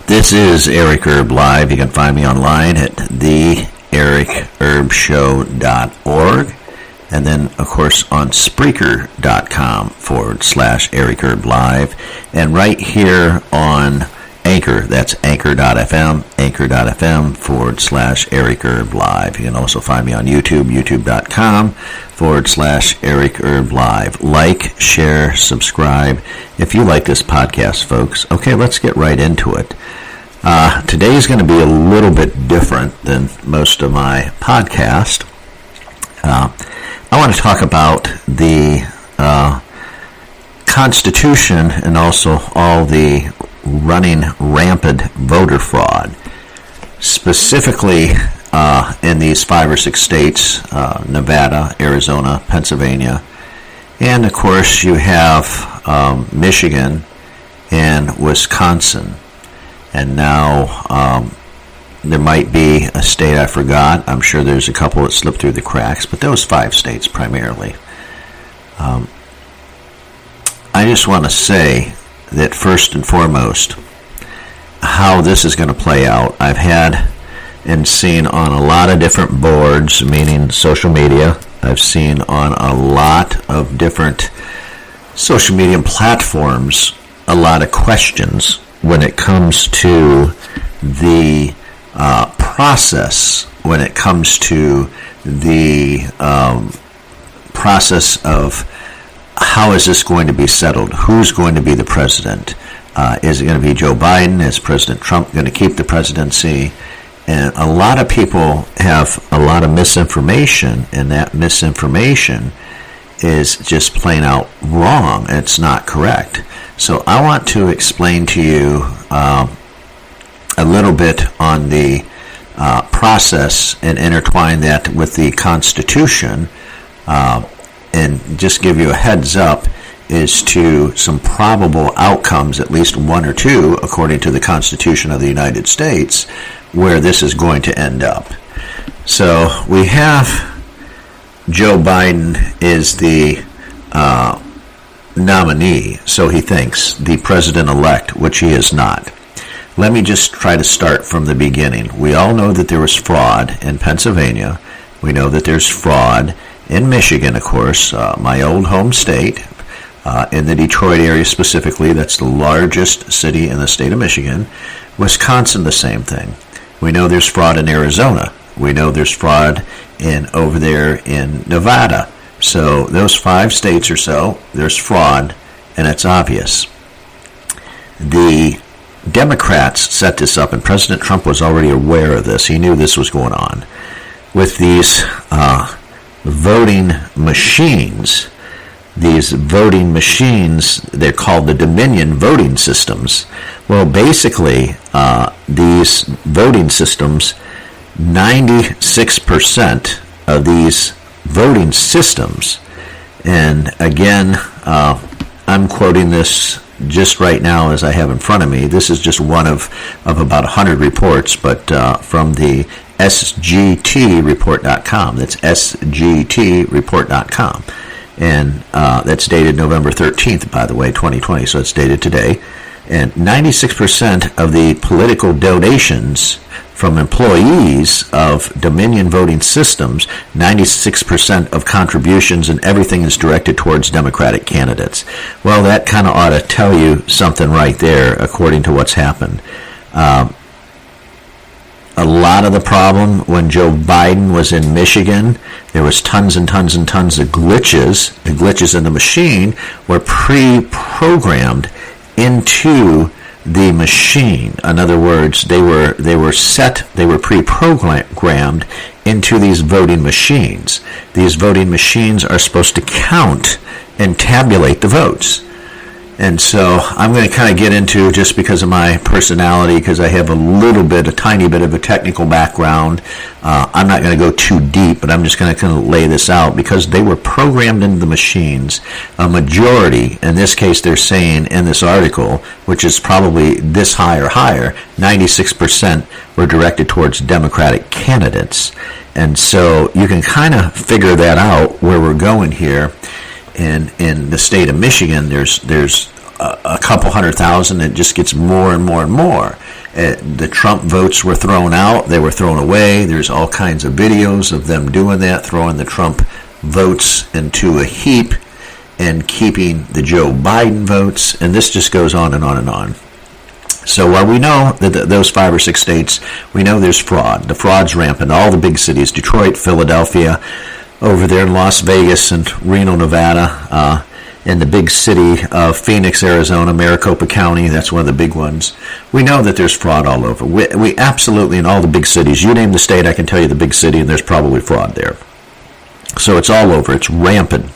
This is Eric Erb Live. You can find me online at theericerbshow.org, and then, of course, on Spreaker.com/Eric Erb Live, and right here on Anchor. That's Anchor.fm/Eric Erb Live. You can also find me on YouTube, youtube.com/Eric Erb Live. Like, share, subscribe if you like this podcast, folks. Okay, let's get right into it. Today is going to be a little bit different than most of my podcast. I want to talk about the Constitution and also all the running rampant voter fraud, specifically in these 5 or 6 states, Nevada, Arizona, Pennsylvania, and of course you have Michigan and Wisconsin. And now there might be a state I forgot. I'm sure there's a couple that slipped through the cracks, but those 5 states primarily. I just want to say that first and foremost, how this is going to play out, I've had and seen on a lot of different boards, meaning social media. I've seen on a lot of different social media platforms a lot of questions when it comes to the process, when it comes to the process of how is this going to be settled? Who's going to be the president? Is it going to be Joe Biden? Is President Trump going to keep the presidency? And a lot of people have a lot of misinformation, and that misinformation is just plain out wrong. It's not correct. So I want to explain to you a little bit on the process and intertwine that with the Constitution, and just give you a heads up as to some probable outcomes, at least 1 or 2, according to the Constitution of the United States, where this is going to end up. So we have Joe Biden is the nominee, so he thinks, the president-elect, which he is not. Let me just try to start from the beginning. We all know that there was fraud in Pennsylvania. We know that there's fraud in Michigan, of course, my old home state, in the Detroit area specifically. That's the largest city in the state of Michigan. Wisconsin, the same thing. We know there's fraud in Arizona. We know there's fraud over there in Nevada. So those 5 states or so, there's fraud, and it's obvious. The Democrats set this up, and President Trump was already aware of this. He knew this was going on. With these voting machines, they're called the Dominion voting systems. Well, basically, these voting systems, 96% of these voting systems, and again, I'm quoting this just right now as I have in front of me. This is just one of about 100 reports, but from the SGTreport.com. That's SGTreport.com. And that's dated November 13th, by the way, 2020, so it's dated today. And 96% of the political donations from employees of Dominion voting systems, 96% of contributions, and everything is directed towards Democratic candidates. Well, that kind of ought to tell you something right there, according to what's happened. A lot of the problem when Joe Biden was in Michigan, there was tons and tons and tons of glitches. The glitches in the machine were pre-programmed into the machine. In other words, they were pre-programmed into these voting machines. These voting machines are supposed to count and tabulate the votes. And so I'm going to kind of get into, just because of my personality, because I have a tiny bit of a technical background. I'm not going to go too deep, but I'm just going to kind of lay this out, because they were programmed into the machines. A majority, in this case they're saying in this article, which is probably this high or higher, 96% were directed towards Democratic candidates. And so you can kind of figure that out, where we're going here. In the state of Michigan, there's a couple 100,000. It just gets more and more and more. The Trump votes were thrown out. They were thrown away. There's all kinds of videos of them doing that, throwing the Trump votes into a heap and keeping the Joe Biden votes. And this just goes on and on and on. So while we know that those 5 or 6 states, we know there's fraud. The fraud's rampant. All the big cities, Detroit, Philadelphia, over there in Las Vegas and Reno, Nevada, in the big city of Phoenix, Arizona, Maricopa County, that's one of the big ones. We know that there's fraud all over. We absolutely, in all the big cities, you name the state, I can tell you the big city, and there's probably fraud there. So it's all over. It's rampant.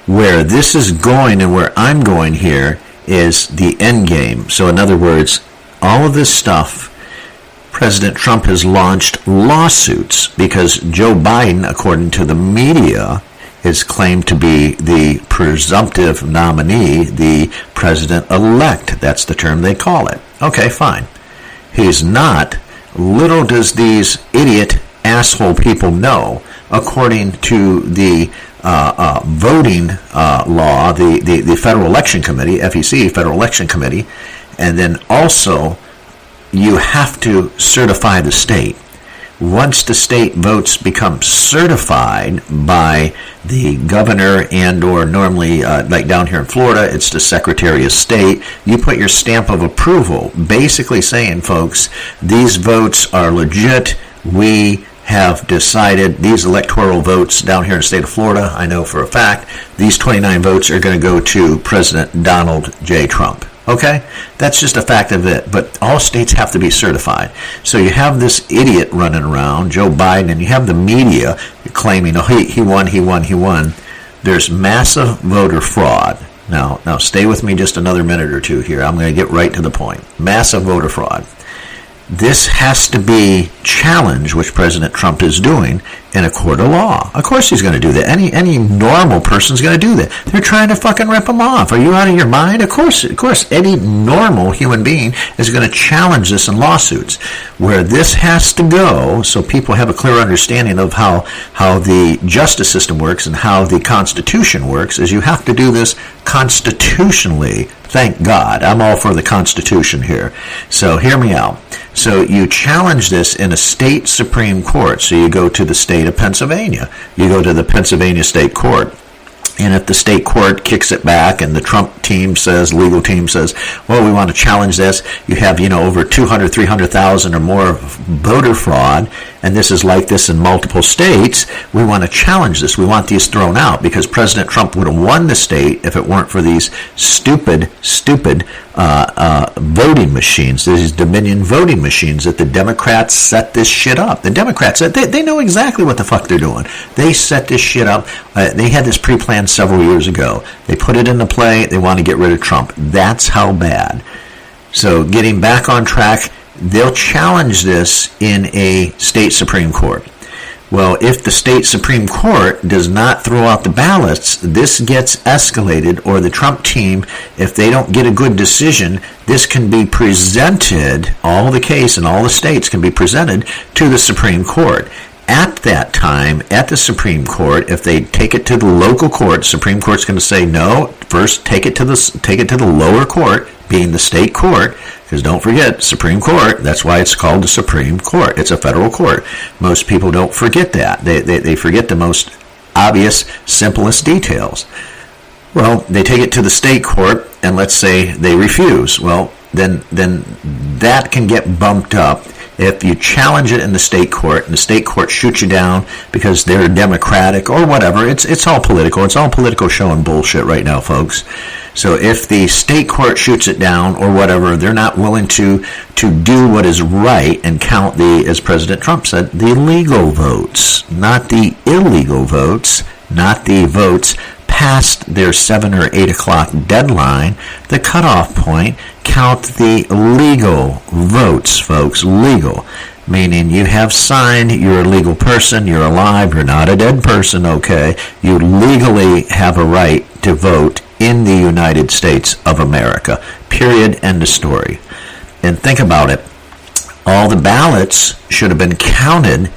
Where this is going and where I'm going here is the end game. So in other words, all of this stuff, President Trump has launched lawsuits because Joe Biden, according to the media, is claimed to be the presumptive nominee, the president-elect. That's the term they call it. Okay, fine. He's not. Little does these idiot asshole people know, according to the voting law, the Federal Election Committee, FEC, Federal Election Committee, and then also you have to certify the state. Once the state votes become certified by the governor and or normally, like down here in Florida, it's the Secretary of State, you put your stamp of approval, basically saying, folks, these votes are legit. We have decided these electoral votes down here in the state of Florida, I know for a fact, these 29 votes are going to go to President Donald J. Trump. Okay? That's just a fact of it. But all states have to be certified. So you have this idiot running around, Joe Biden, and you have the media claiming, oh, he won. There's massive voter fraud. Now stay with me just another minute or two here. I'm going to get right to the point. Massive voter fraud. This has to be challenged, which President Trump is doing, in a court of law. Of course he's going to do that. Any normal person's going to do that. They're trying to fucking rip him off. Are you out of your mind? Of course, any normal human being is going to challenge this in lawsuits. Where this has to go, so people have a clear understanding of how the justice system works and how the Constitution works, is you have to do this constitutionally. Thank God. I'm all for the Constitution here. So hear me out. So you challenge this in a state Supreme Court. So you go to the state of Pennsylvania. You go to the Pennsylvania State Court. And if the state court kicks it back and the Trump team says, legal team says, well, we want to challenge this, you have, over 200, 300,000 or more voter fraud, and this is like this in multiple states, we want to challenge this. We want these thrown out because President Trump would have won the state if it weren't for these stupid voting machines, these Dominion voting machines that the Democrats set this shit up. The Democrats, they know exactly what the fuck they're doing. They set this shit up. They had this pre-planned several years ago. They put it into play. They want to get rid of Trump. That's how bad. So getting back on track, they'll challenge this in a state Supreme Court. Well, if the state Supreme Court does not throw out the ballots, this gets escalated, or the Trump team, if they don't get a good decision, this can be presented, all the case in all the states can be presented to the Supreme Court. At that time, at the Supreme Court, if they take it to the local court, Supreme Court's going to say no. First, take it to the lower court, being the state court, because don't forget, Supreme Court. That's why it's called the Supreme Court. It's a federal court. Most people don't forget that. They forget the most obvious, simplest details. Well, they take it to the state court, and let's say they refuse. Well, then that can get bumped up. If you challenge it in the state court, and the state court shoots you down because they're Democratic or whatever, it's all political. It's all political show and bullshit right now, folks. So if the state court shoots it down or whatever, they're not willing to do what is right and count the, as President Trump said, the legal votes, not the illegal votes, not the votes past their 7 or 8 o'clock deadline, the cutoff point, count the legal votes, folks, legal. Meaning you have signed, you're a legal person, you're alive, you're not a dead person, okay? You legally have a right to vote in the United States of America. Period. End of story. And think about it. All the ballots should have been counted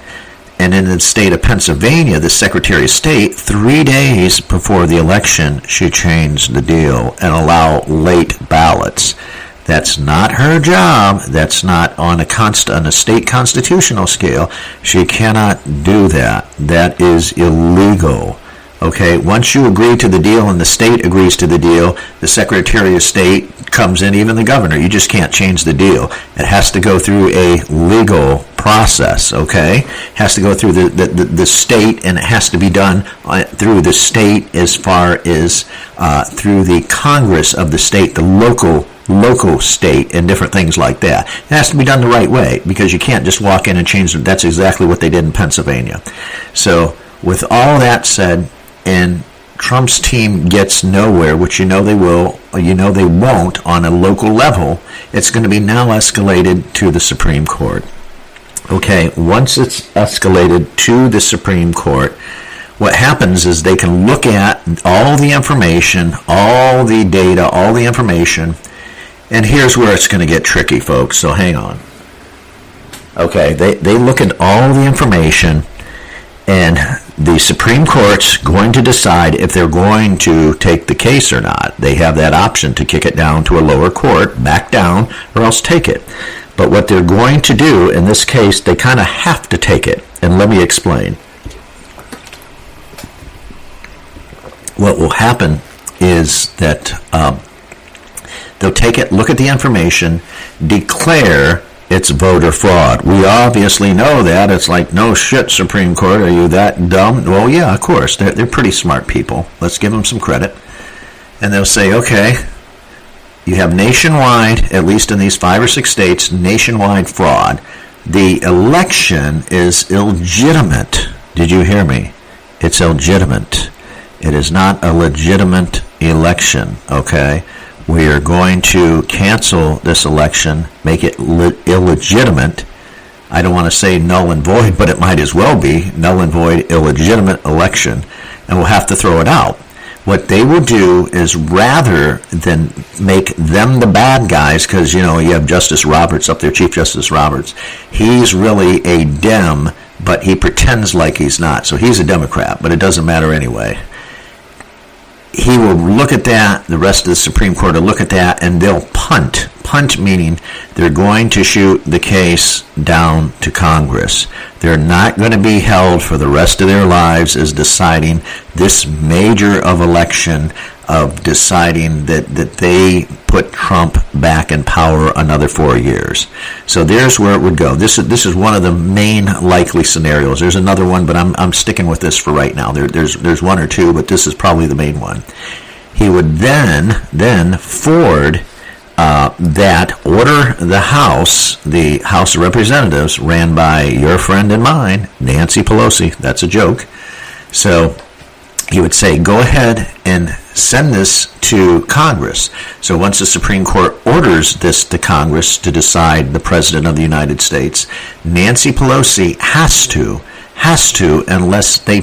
And in the state of Pennsylvania, the Secretary of State, 3 days before the election, she changed the deal and allow late ballots. That's not her job. That's not on a state constitutional scale. She cannot do that. That is illegal. Okay, once you agree to the deal and the state agrees to the deal, the Secretary of State comes in, even the governor. You just can't change the deal. It has to go through a legal process, okay? It has to go through the state, and it has to be done through the state as far as through the Congress of the state, the local state, and different things like that. It has to be done the right way, because you can't just walk in and change it. That's exactly what they did in Pennsylvania. So with all that said, and Trump's team gets nowhere, which you know they will, or you know they won't on a local level, it's going to be now escalated to the Supreme Court. Okay, once it's escalated to the Supreme Court, what happens is they can look at all the information, all the data, all the information, and here's where it's going to get tricky, folks, so hang on. Okay, they look at all the information, and the Supreme Court's going to decide if they're going to take the case or not. They have that option to kick it down to a lower court, back down, or else take it. But what they're going to do in this case, they kind of have to take it. And let me explain. What will happen is that they'll take it, look at the information, declare it's voter fraud. We obviously know that. It's like, no shit, Supreme Court, are you that dumb? Well, yeah, of course. They're pretty smart people. Let's give them some credit. And they'll say, okay, you have nationwide, at least in these 5 or 6 states, nationwide fraud. The election is illegitimate. Did you hear me? It's illegitimate. It is not a legitimate election, okay? We are going to cancel this election, make it illegitimate. I don't want to say null and void, but it might as well be null and void, illegitimate election, and we'll have to throw it out. What they will do is, rather than make them the bad guys, because, you know, you have Justice Roberts up there, Chief Justice Roberts. He's really a Dem, but he pretends like he's not. So he's a Democrat, but it doesn't matter anyway. He will look at that, the rest of the Supreme Court will look at that, and they'll punt. Punt meaning they're going to shoot the case down to Congress. They're not going to be held for the rest of their lives as deciding this major of election, of deciding that they put Trump back in power another 4 years. So there's where it would go. This is one of the main likely scenarios. There's another one, but I'm sticking with this for right now. There's one or two, but this is probably the main one. He would then forward that order the House of Representatives, ran by your friend and mine, Nancy Pelosi. That's a joke. So he would say, go ahead and send this to Congress. So once the Supreme Court orders this to Congress to decide the President of the United States, Nancy Pelosi has to, unless they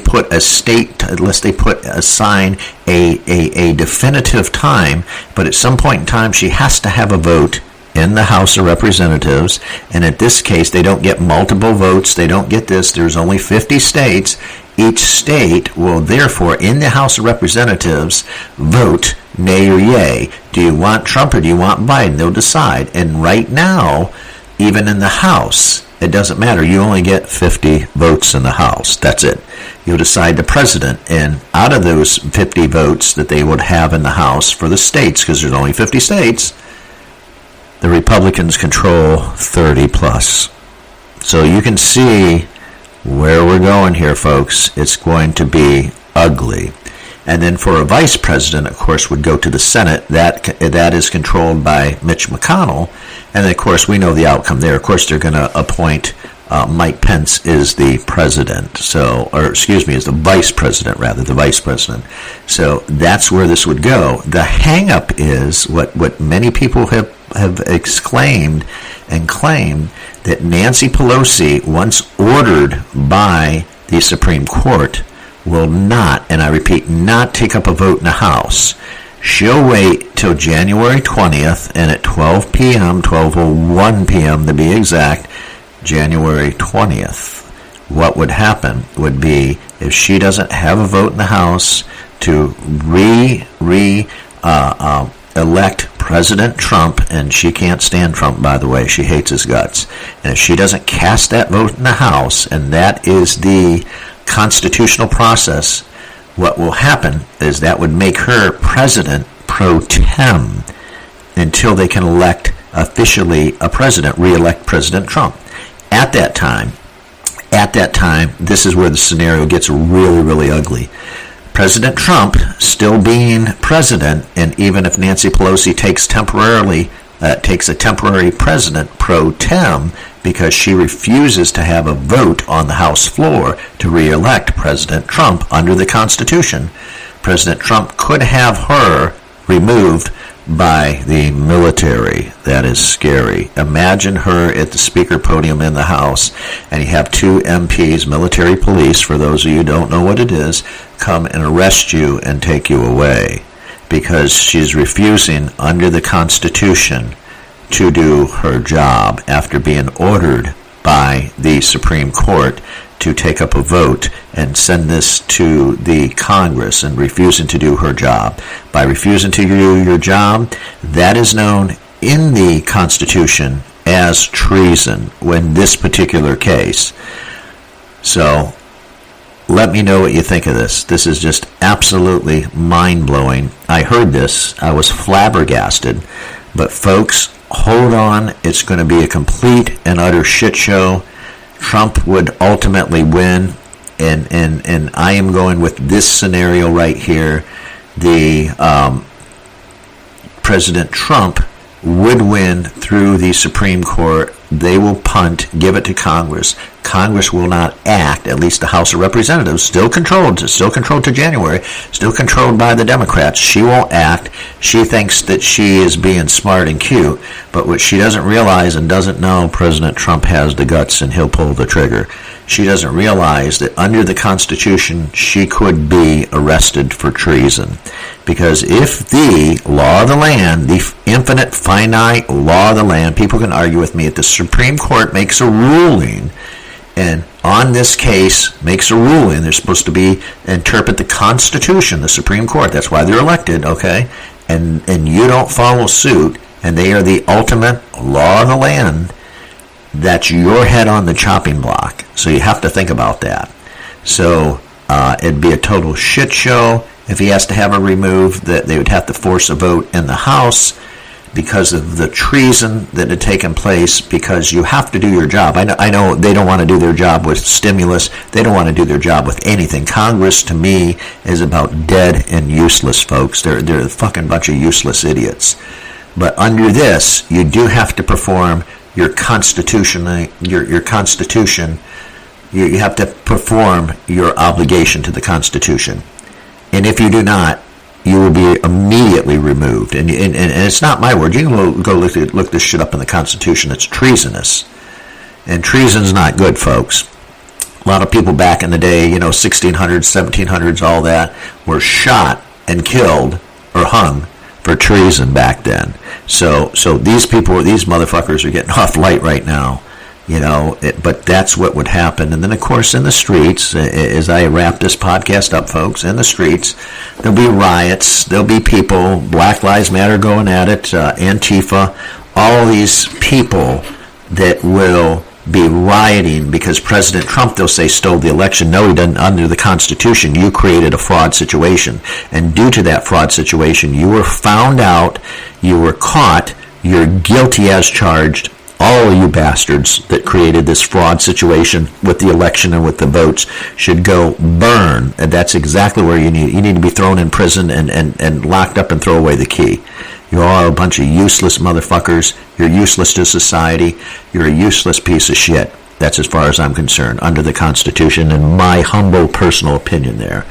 assign a definitive time, but at some point in time she has to have a vote in the House of Representatives, and at this case they don't get multiple votes, they don't get this, there's only 50 states. Each state will therefore, in the House of Representatives, vote nay or yay. Do you want Trump or do you want Biden? They'll decide. And right now, even in the House, it doesn't matter. You only get 50 votes in the House. That's it. You'll decide the president. And out of those 50 votes that they would have in the House for the states, because there's only 50 states, the Republicans control 30 plus. So you can see where we're going here, folks. It's going to be ugly. And then for a vice president, of course, would go to the Senate. That is controlled by Mitch McConnell. And, of course, we know the outcome there. Of course, they're going to appoint Mike Pence is the president. Is the vice president, rather, the vice president. So that's where this would go. The hang-up is what many people have exclaimed and claimed, that Nancy Pelosi, once ordered by the Supreme Court, will not, and I repeat, not take up a vote in the House. She'll wait till January 20th, and at 12 p.m., 12:01 p.m. to be exact, January 20th, what would happen would be, if she doesn't have a vote in the House to elect President Trump, and she can't stand Trump, by the way, she hates his guts, and if she doesn't cast that vote in the House, and that is the constitutional process, what will happen is that would make her president pro tem until they can elect officially a president, re-elect President Trump. At that time, this is where the scenario gets really, really ugly. President Trump still being president, and even if Nancy Pelosi takes a temporary president pro tem because she refuses to have a vote on the House floor to re-elect President Trump under the Constitution, President Trump could have her removed by the military. That is scary. Imagine her at the speaker podium in the House, and you have two MPs, military police, for those of you who don't know what it is, come and arrest you and take you away because she's refusing under the Constitution to do her job after being ordered by the Supreme Court to take up a vote and send this to the Congress, and refusing to do her job. By refusing to do your job, that is known in the Constitution as treason in this particular case. So let me know what you think of this. This is just absolutely mind-blowing. I heard this. I was flabbergasted. But folks, hold on. It's going to be a complete and utter shit show. Trump would ultimately win, and I am going with this scenario right here. The President Trump would win through the Supreme Court. They will punt, give it to Congress. Congress will not act, at least the House of Representatives, still controlled to January, still controlled by the Democrats. She won't act. She thinks that she is being smart and cute, but what she doesn't realize and doesn't know, President Trump has the guts and he'll pull the trigger. She doesn't realize that under the Constitution, she could be arrested for treason. Because if the law of the land, the infinite, finite law of the land, people can argue with me, if the Supreme Court makes a ruling, and on this case makes a ruling, they're supposed to be interpret the Constitution, the Supreme Court, that's why they're elected, okay? And you don't follow suit, and they are the ultimate law of the land, that's your head on the chopping block. So you have to think about that. So it'd be a total shit show if he has to have her removed, that they would have to force a vote in the House because of the treason that had taken place, because you have to do your job. I know they don't want to do their job with stimulus. They don't want to do their job with anything. Congress, to me, is about dead and useless folks. They're a fucking bunch of useless idiots. But under this, you do have to perform your Constitution, your Constitution. You have to perform your obligation to the Constitution. And if you do not, you will be immediately removed. And it's not my word. You can go look this shit up in the Constitution. It's treasonous. And treason's not good, folks. A lot of people back in the day, 1600s, 1700s, all that, were shot and killed or hung for treason back then. So these people, these motherfuckers are getting off light right now. But that's what would happen. And then, of course, in the streets, as I wrap this podcast up, folks, in the streets, there'll be riots, there'll be people, Black Lives Matter going at it, Antifa, all these people that will be rioting because President Trump, they'll say, stole the election. No, he didn't. Under the Constitution, you created a fraud situation. And due to that fraud situation, you were found out, you were caught, you're guilty as charged. All of you bastards that created this fraud situation with the election and with the votes should go burn. And that's exactly where you need to be thrown in prison and locked up and throw away the key. You are a bunch of useless motherfuckers. You're useless to society. You're a useless piece of shit. That's as far as I'm concerned, under the Constitution, and my humble personal opinion there.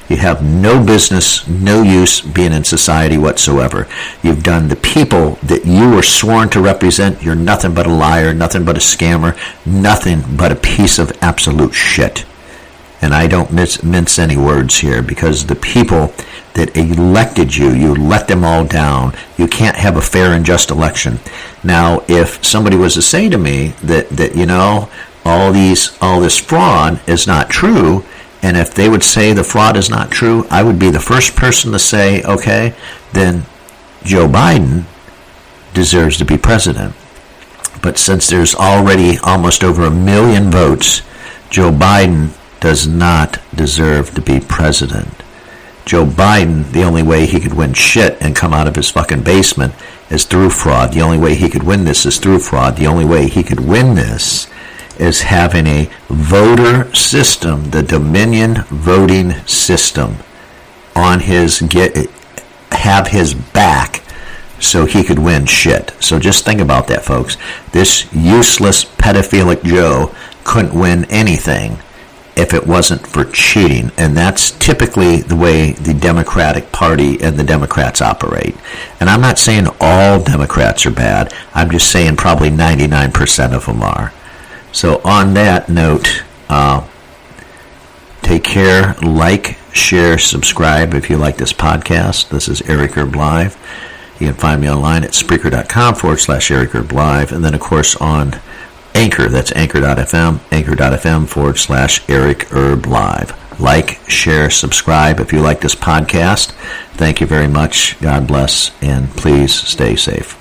You have no business, no use being in society whatsoever. You've done the people that you were sworn to represent. You're nothing but a liar, nothing but a scammer, nothing but a piece of absolute shit. And I don't mince any words here, because the people that elected you, you let them all down. You can't have a fair and just election. Now, if somebody was to say to me that all this fraud is not true. And if they would say the fraud is not true, I would be the first person to say, okay, then Joe Biden deserves to be president. But since there's already almost over 1 million votes, Joe Biden does not deserve to be president. Joe Biden, the only way he could win shit and come out of his fucking basement is through fraud. The only way he could win this is through fraud. The only way he could win this is having a voter system, the Dominion voting system, on have his back so he could win shit. So just think about that, folks. This useless pedophilic Joe couldn't win anything if it wasn't for cheating. And that's typically the way the Democratic Party and the Democrats operate. And I'm not saying all Democrats are bad. I'm just saying probably 99% of them are. So on that note, take care, like, share, subscribe if you like this podcast. This is Eric Erb Live. You can find me online at Spreaker.com/Eric Erb Live. And then, of course, on Anchor. That's Anchor.fm/Eric Erb Live. Like, share, subscribe if you like this podcast. Thank you very much. God bless, and please stay safe.